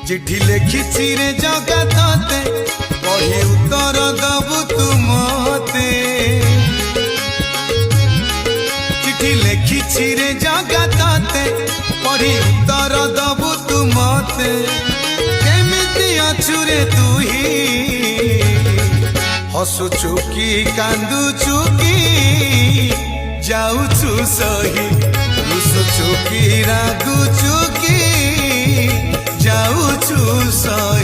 चिठी लिखिछि रे जगते पढ़ी उत्तर दबु तू मते चिठी लिखिछि रे जगते पढ़ी उत्तर दबु तू मते केमिति अछु रे तुही हसुचु की कांदुचु की जाऊछु सही रुसुचु की रागुचु की जाऊछु सही।